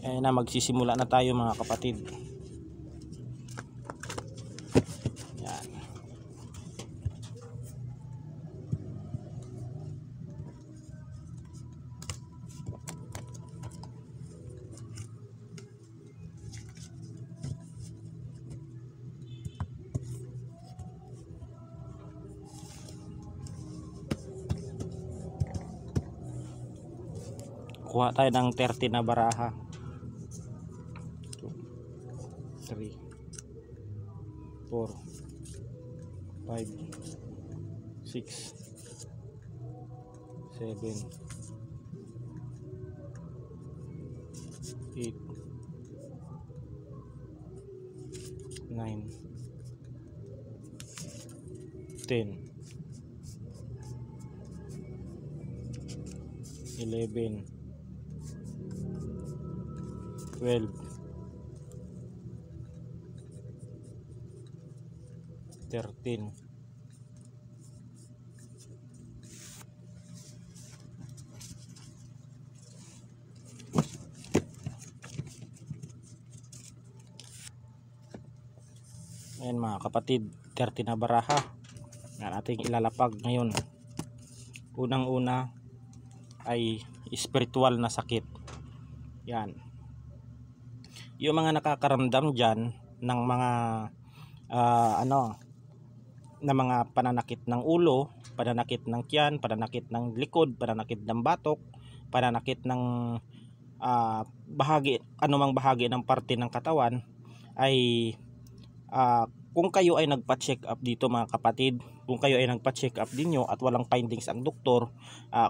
Ayan na, magsisimula na tayo mga kapatid. Yan. Kuha tayo ng 30 na baraha. 3 4 5 6 7 8 9 10 11 12 13 Ayan mga kapatid, 30 na baraha. Yan ating ilalapag ngayon. Unang-una ay spiritual na sakit. Yan. Yung mga nakakaramdam dyan ng mga na mga pananakit ng ulo, pananakit ng tiyan, pananakit ng likod, pananakit ng batok, pananakit ng bahagi, anumang bahagi ng parte ng katawan, ay kung kayo ay nagpa-check up dito mga kapatid, kung kayo ay nagpa-check up dinyo at walang findings ang doktor,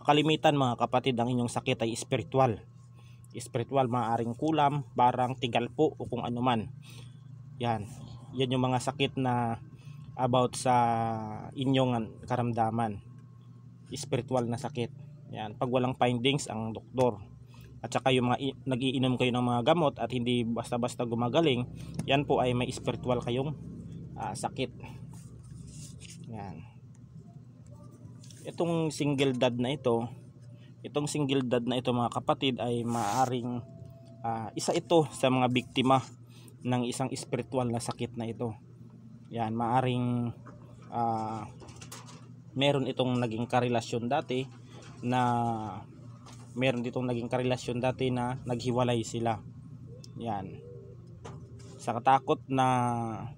kalimitan mga kapatid ang inyong sakit ay spiritual. Spiritual, maaaring kulam, barang, tigalpo o kung ano man. Yan yung mga sakit na about sa inyong karamdaman. Spiritual na sakit. Yan, pag walang findings ang doktor. At saka yung mga nagiinom kayo ng mga gamot at hindi basta-basta gumagaling, yan po ay may spiritual kayong sakit. Yan. Itong single dad na ito, mga kapatid ay maaaring isa ito sa mga biktima ng isang spiritual na sakit na ito. Yan, maaaring meron itong naging karelasyon dati na naghiwalay sila. Yan. Sa katakot na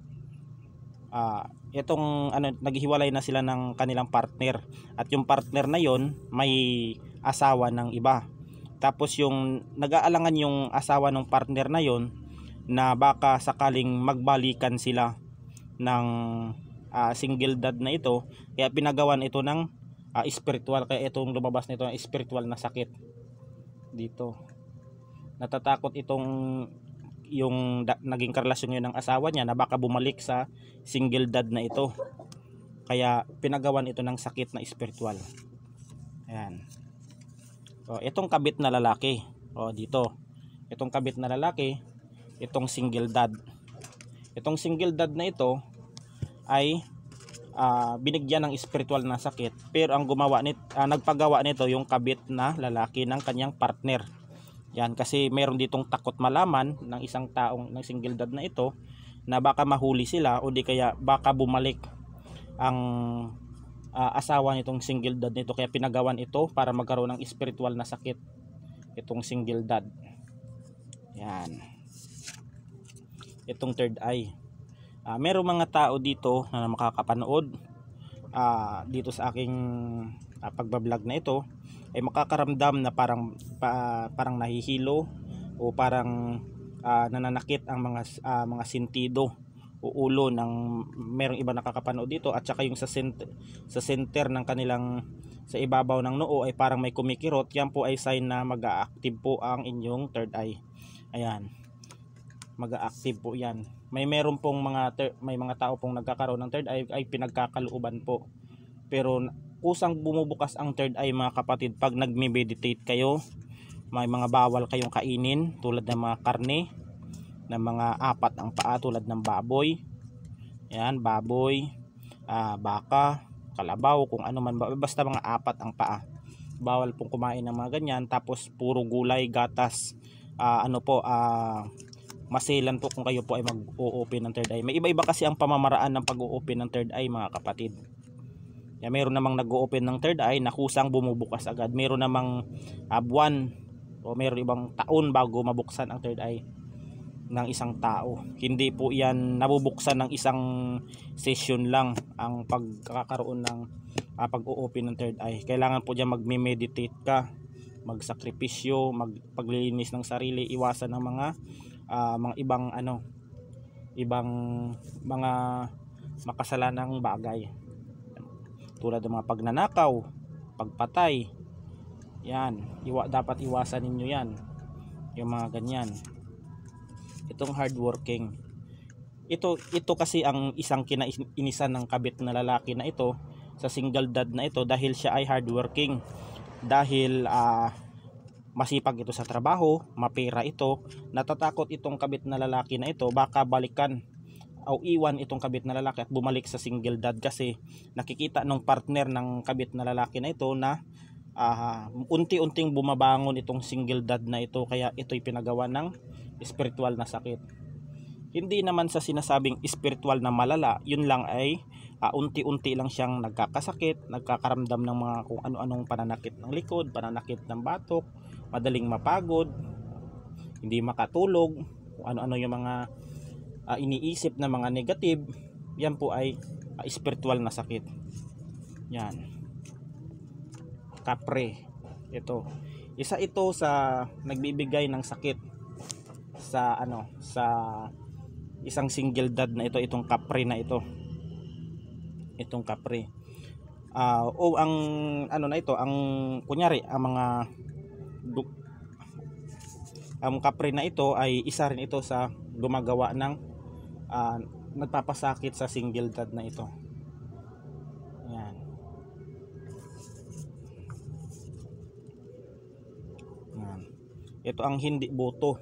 naghiwalay na sila ng kanilang partner at yung partner na yon may asawa ng iba. Tapos yung nag-aalangan yung asawa ng partner na yon na baka sakaling magbalikan sila ng single dad na ito, kaya pinagawan ito ng spiritual. Kaya itong lumabas nito ng spiritual na sakit dito. Natatakot itong yung naging karelasyon ngayon ng asawa niya na baka bumalik sa single dad na ito, kaya pinagawan ito ng sakit na spiritual. Ayan. So, itong kabit na lalaki, dito, itong kabit na lalaki, itong single dad. Itong single dad na ito ay binigyan ng spiritual na sakit, pero ang nagpagawa nito yung kabit na lalaki ng kanyang partner. Yan, kasi meron ditong takot malaman ng isang taong ng single dad na ito na baka mahuli sila o di kaya baka bumalik ang asawa nitong single dad nito, kaya pinagawan ito para magkaroon ng spiritual na sakit itong single dad. Yan. Itong third eye. Merong mga tao dito na makakapanood dito sa aking pagbablog na ito ay makakaramdam na parang nahihilo o parang nananakit ang mga sentido o ulo ng merong iba nakakapanood dito, at saka yung sa center ng kanilang, sa ibabaw ng noo ay parang may kumikirot. Yan po ay sign na mag-a-active po ang inyong third eye. Ayan, mag-a-active po yan. May mga tao pong nagkakaroon ng third eye ay pinagkakalooban po, pero kusang bumubukas ang third eye mga kapatid pag nagme-meditate kayo. May mga bawal kayong kainin tulad ng mga karne ng mga apat ang paa tulad ng baboy. Yan, baboy, baka, kalabaw, kung ano man, basta mga apat ang paa. Bawal pong kumain ng mga ganyan. Tapos puro gulay, gatas, ano po, maselan po kung kayo po ay mag-o-open ng third eye. May iba-iba kasi ang pamamaraan ng pag-o-open ng third eye, mga kapatid. Meron namang nag-o-open ng third eye na kusang bumubukas agad. Meron namang buwan o meron ibang taon bago mabuksan ang third eye ng isang tao. Hindi po yan nabubuksan ng isang session lang ang pagkakaroon ng pag-o-open ng third eye. Kailangan po dyan magme-meditate ka, magsakripisyo, paglilinis ng sarili, iwasan ng mga ibang ibang mga makasalanang bagay tulad ng mga pagnanakaw, pagpatay. Yan, dapat iwasan ninyo yan, yung mga ganyan. Itong hardworking, ito kasi ang isang kinainisan ng kabit na lalaki na ito sa single dad na ito, dahil siya ay hardworking, dahil masipag ito sa trabaho, mapera ito. Natatakot itong kabit na lalaki na ito baka balikan o iwan itong kabit na lalaki at bumalik sa single dad, kasi nakikita ng partner ng kabit na lalaki na ito na unti-unting bumabangon itong single dad na ito, kaya ito'y pinagawa ng spiritual na sakit. Hindi naman sa sinasabing spiritual na malala, yun lang ay unti-unti lang siyang nagkakasakit, nagkakaramdam ng mga kung ano-anong pananakit ng likod, pananakit ng batok, madaling mapagod, hindi makatulog, kung ano-ano yung mga iniisip na mga negative. Yan po ay spiritual na sakit. Yan, kapre, ito isa ito sa nagbibigay ng sakit sa sa isang single dad na ito, itong kapre na ito, itong kapre. O ang na ito, ang kunyari ang kapre na ito ay isa rin ito sa gumagawa ng nagpapasakit sa single dad na ito. Yan. Yan. Ito ang hindi boto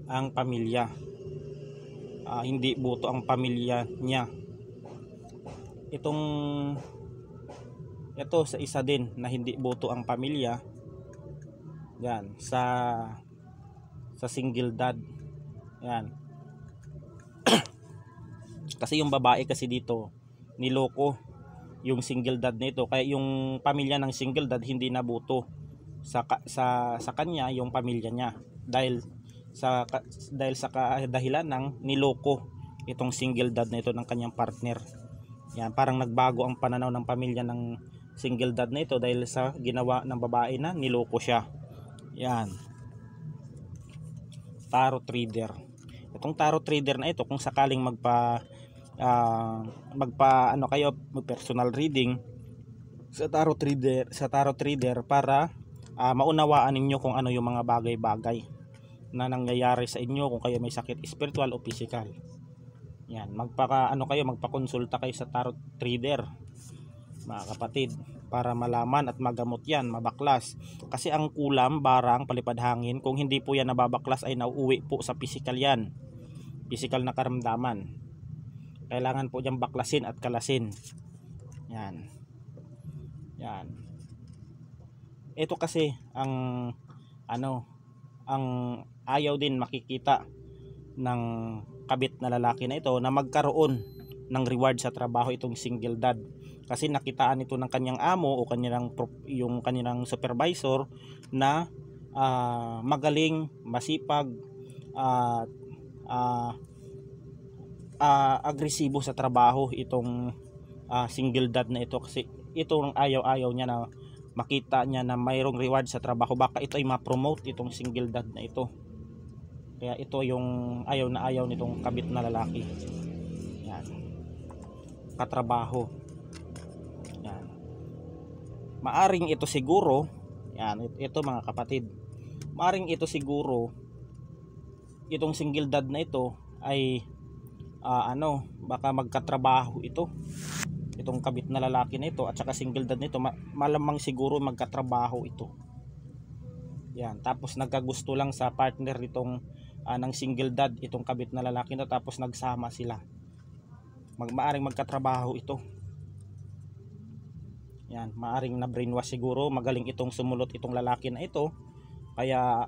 ang pamilya. Hindi boto ang pamilya niya. Ito sa isa din na hindi boto ang pamilya. Yan, sa single dad. Yan. Kasi yung babae kasi dito niloko yung single dad nito, kaya yung pamilya ng single dad hindi nabuto sa kanya, yung pamilya niya, dahil sa dahilan ng niloko itong single dad na ito ng kanyang partner. Yan, parang nagbago ang pananaw ng pamilya ng single dad na ito dahil sa ginawa ng babae na niloko siya. Yan, tarot reader. Itong tarot reader na ito, kung sakaling magpa kayo personal reading sa tarot reader para maunawaan ninyo kung ano yung mga bagay-bagay na nangyayari sa inyo, kung kayo may sakit spiritual o physical. Yan, magpakonsulta kayo sa tarot reader, mga kapatid, para malaman at magamot yan, mabaklas. Kasi ang kulam, barang, palipad hangin, kung hindi po yan nababaklas ay nauuwi po sa physical yan, physical na karamdaman. Kailangan po diyang baklasin at kalasin. Yan. Yan. Ito kasi ang ang ayaw din makikita ng kabit na lalaki na ito na magkaroon ng reward sa trabaho itong single dad. Kasi nakitaan ito ng kanyang amo o yung kanilang supervisor na magaling, masipag, agresibo sa trabaho itong single dad na ito. Kasi itong ayaw niya na makita niya na mayroong reward sa trabaho, baka ito ay ma-promote itong single dad na ito. Kaya ito yung ayaw nitong kabit na lalaki. Yan, katrabaho. Yan, maaring ito siguro, yan, ito mga kapatid, maaring ito siguro itong single dad na ito ay baka magkatrabaho itong kabit na lalaki na ito at saka single dad nito, malamang siguro magkatrabaho ito. Yan, tapos nagkagusto lang sa partner nitong ng single dad itong kabit na lalaki na, tapos nagsama sila. Maaring magkatrabaho ito. Yan, maaring na brainwash siguro, magaling itong sumulot itong lalaki na ito, kaya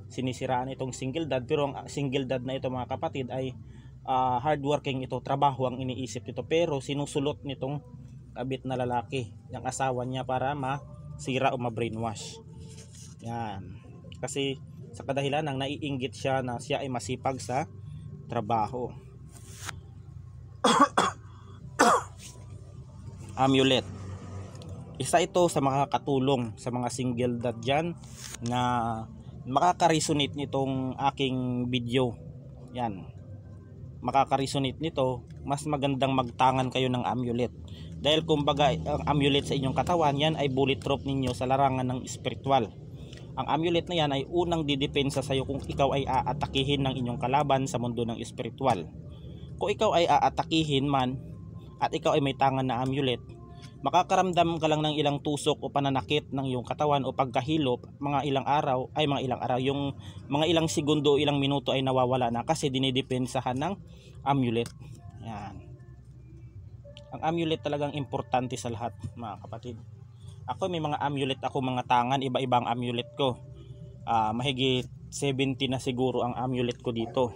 sinisiraan itong single dad. Pero ang single dad na ito mga kapatid ay hardworking ito, trabaho ang iniisip nito, pero sinusulot nitong kabit na lalaki yung asawa niya para masira o ma-brainwash. Yan, kasi sa kadahilan ng naiinggit siya na siya ay masipag sa trabaho. Amulet, isa ito sa mga katulong sa mga single dad dyan na makaka-resonate nitong aking video. Yan, makaka-resonate nito. Mas magandang magtangan kayo ng amulet, dahil kumbaga ang amulet sa inyong katawan, yan ay bulletproof ninyo sa larangan ng spiritual. Ang amulet na yan ay unang didepensa sa iyo kung ikaw ay aatakihin ng inyong kalaban sa mundo ng spiritual. Kung ikaw ay aatakihin man at ikaw ay may tangan na amulet, makakaramdam ka lang ng ilang tusok o pananakit ng iyong katawan o pagkahilop, mga ilang araw, yung mga ilang segundo o ilang minuto ay nawawala na kasi dinidepensahan ng amulet. Yan. Ang amulet talagang importante sa lahat mga kapatid. Ako may mga amulet ako, mga tangan, iba-ibang amulet ko. Mahigit 70 na siguro ang amulet ko dito.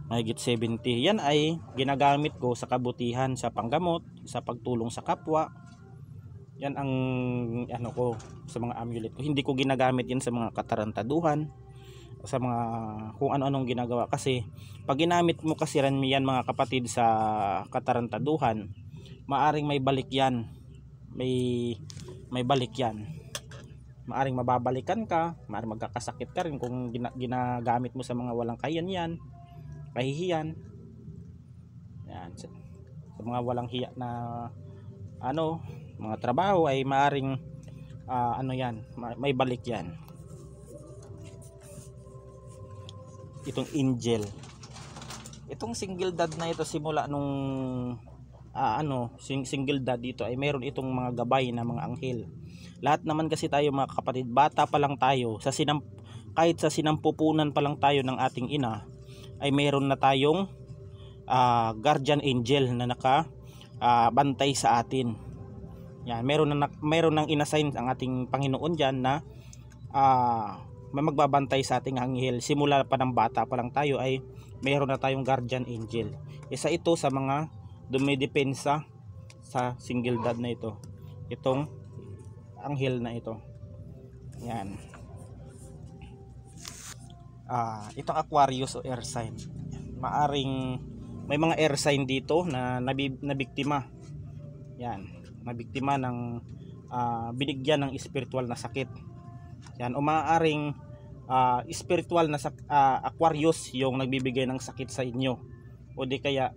Mahigit 70. Yan ay ginagamit ko sa kabutihan, sa panggamot, sa pagtulong sa kapwa. Yan ang ano ko sa mga amulet ko. Hindi ko ginagamit yan sa mga katarantaduhan, sa mga kung ano-anong ginagawa. Kasi pag ginamit mo kasi rin yan mga kapatid sa katarantaduhan, maaring may balik yan. May balik yan. Maaring mababalikan ka, maaring magkakasakit ka rin kung ginagamit mo sa mga walang kahiyan, kahihiyan. Yan, sa mga walang hiya na mga trabaho ay maaring may balik yan. Itong angel, itong single dad na ito, simula nung single dad dito ay meron itong mga gabay na mga anghel. Lahat naman kasi tayo mga kapatid, bata pa lang tayo, kahit sa sinampupunan pa lang tayo ng ating ina, ay meron na tayong guardian angel na bantay sa atin. Yan, meron nang inassign ang ating Panginoon diyan na may magbabantay sa ating anghel. Simula pa ng bata pa lang tayo ay meron na tayong guardian angel. Isa ito sa mga dumidepensa sa single dad na ito, itong anghel na ito. Yan. Itong Aquarius o air sign, maaring may mga air sign dito na nabiktima. Yan, nabiktima ng binigyan ng spiritual na sakit. Yan, o maaaring spiritual na Aquarius yung nagbibigay ng sakit sa inyo, o di kaya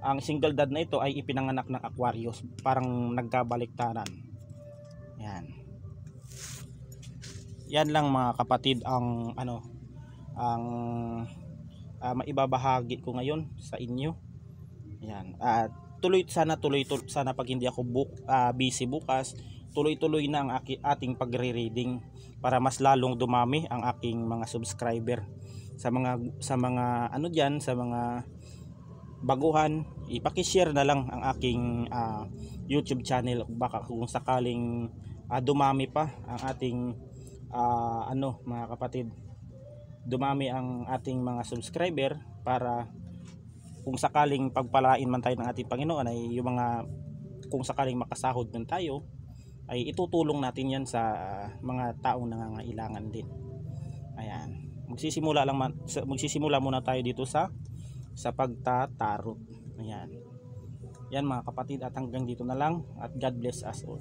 ang single dad na ito ay ipinanganak ng Aquarius, parang nagkabaliktaran. Yan lang mga kapatid ang maibabahagi ko ngayon sa inyo. Yan. Sana pag hindi ako busy bukas, tuloy-tuloy na ang ating pagre-reading para mas lalong dumami ang aking mga subscriber. Sa mga baguhan, ipaki-share na lang ang aking YouTube channel, baka kung sakaling dumami pa ang ating mga kapatid, dumami ang ating mga subscriber, para kung sakaling pagpalain man tayo ng ating Panginoon, ay yung mga kung sakaling makasahod man tayo, ay itutulong natin yan sa mga taong nangangailangan din. Ayan, magsisimula muna tayo dito sa pagtatarot. Ayan. Yan mga kapatid, at hanggang dito na lang, at God bless us all.